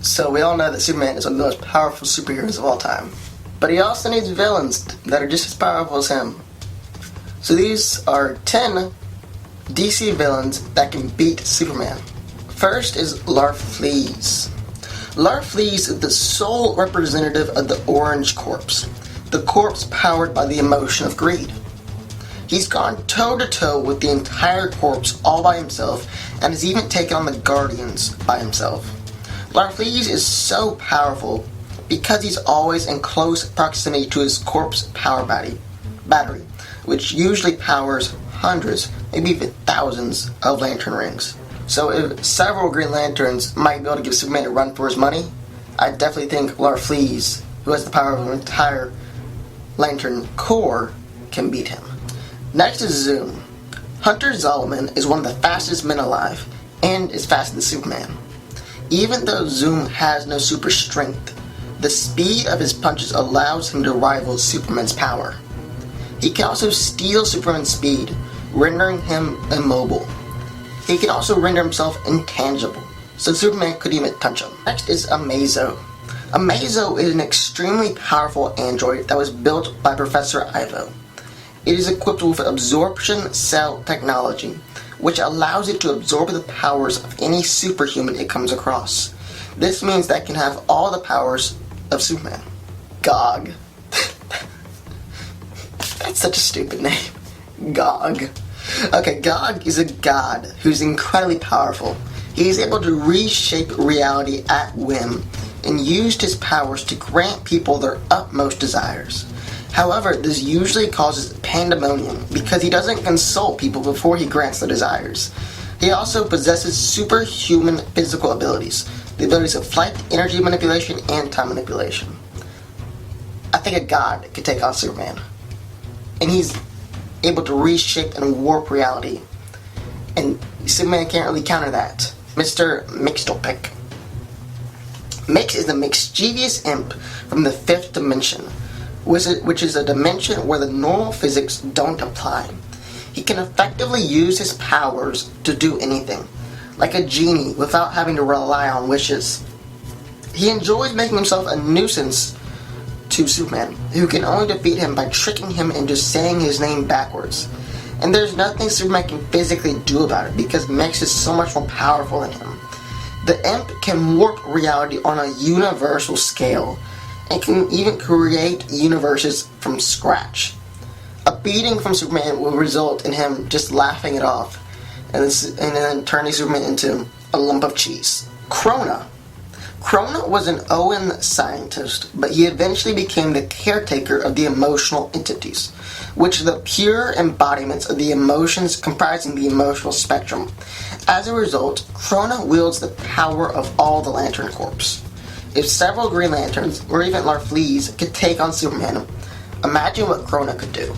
So we all know that Superman is one of the most powerful superheroes of all time. But he also needs villains that are just as powerful as him. So these are 10 DC villains that can beat Superman. First is Larfleeze. Larfleeze is the sole representative of the Orange Corpse, the corpse powered by the emotion of greed. He's gone toe-to-toe with the entire corpse all by himself, and has even taken on the Guardians by himself. Larfleeze is so powerful because he's always in close proximity to his corpse power battery, which usually powers hundreds, maybe even thousands of lantern rings. So if several Green Lanterns might be able to give Superman a run for his money, I definitely think Larfleeze, who has the power of an entire Lantern Corps, can beat him. Next is Zoom. Hunter Zolomon is one of the fastest men alive, and is faster than Superman. Even though Zoom has no super strength, the speed of his punches allows him to rival Superman's power. He can also steal Superman's speed, rendering him immobile. He can also render himself intangible, so Superman couldn't even touch him. Next is Amazo. Amazo is an extremely powerful android that was built by Professor Ivo. It is equipped with absorption cell technology, which allows it to absorb the powers of any superhuman it comes across. This means that it can have all the powers of Superman. Gog. That's such a stupid name. Gog. Okay, Gog is a god who's incredibly powerful. He is able to reshape reality at whim and used his powers to grant people their utmost desires. However, this usually causes pandemonium because he doesn't consult people before he grants their desires. He also possesses superhuman physical abilities, the abilities of flight, energy manipulation, and time manipulation. I think a god could take on Superman. And he's able to reshape and warp reality. And Superman can't really counter that. Mr. Mixtlepick. Mix is a mischievous imp from the 5th dimension, which is a dimension where the normal physics don't apply. He can effectively use his powers to do anything, like a genie without having to rely on wishes. He enjoys making himself a nuisance to Superman, who can only defeat him by tricking him into saying his name backwards. And there's nothing Superman can physically do about it because Mix is so much more powerful than him. The imp can warp reality on a universal scale, and can even create universes from scratch. A beating from Superman will result in him just laughing it off, and then turning Superman into a lump of cheese. Krona. Krona was an Owen scientist, but he eventually became the caretaker of the emotional entities, which are the pure embodiments of the emotions comprising the emotional spectrum. As a result, Krona wields the power of all the Lantern Corps. If several Green Lanterns, or even Larfleeze, could take on Superman, imagine what Krona could do.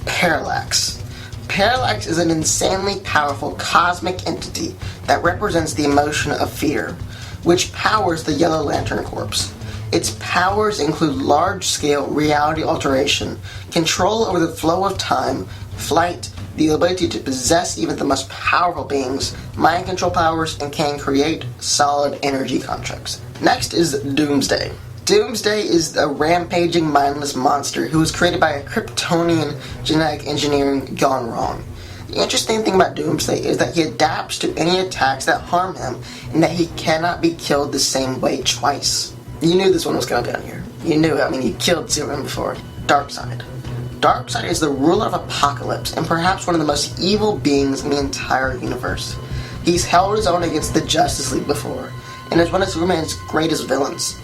Parallax. Parallax is an insanely powerful cosmic entity that represents the emotion of fear, which powers the Yellow Lantern Corps. Its powers include large-scale reality alteration, control over the flow of time, flight, the ability to possess even the most powerful beings, mind control powers, and can create solid energy constructs. Next is Doomsday. Doomsday is a rampaging, mindless monster who was created by a Kryptonian genetic engineering gone wrong. The interesting thing about Doomsday is that he adapts to any attacks that harm him, and that he cannot be killed the same way twice. You knew this one was going to be on here. You knew it. I mean, you killed Superman before. Darkseid. Darkseid is the ruler of Apocalypse, and perhaps one of the most evil beings in the entire universe. He's held his own against the Justice League before, and is one of Superman's greatest villains.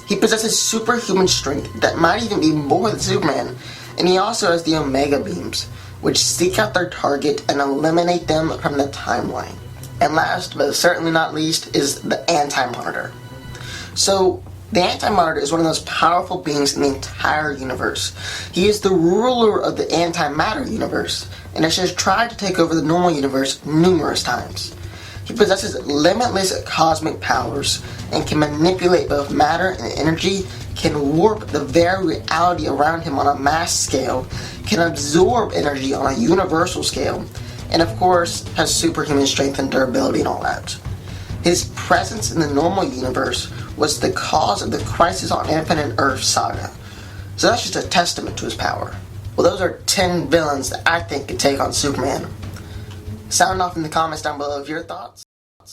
He possesses superhuman strength that might even be more than Superman, and he also has the Omega Beams, which seek out their target and eliminate them from the timeline. And last, but certainly not least, is the Anti-Monitor. So, the Anti-Monitor is one of the most powerful beings in the entire universe. He is the ruler of the antimatter universe, and has tried to take over the normal universe numerous times. He possesses limitless cosmic powers, and can manipulate both matter and energy, can warp the very reality around him on a mass scale, can absorb energy on a universal scale, and of course, has superhuman strength and durability and all that. His presence in the normal universe was the cause of the Crisis on Infinite Earth saga. So that's just a testament to his power. Well, those are 10 villains that I think could take on Superman. Sound off in the comments down below of your thoughts.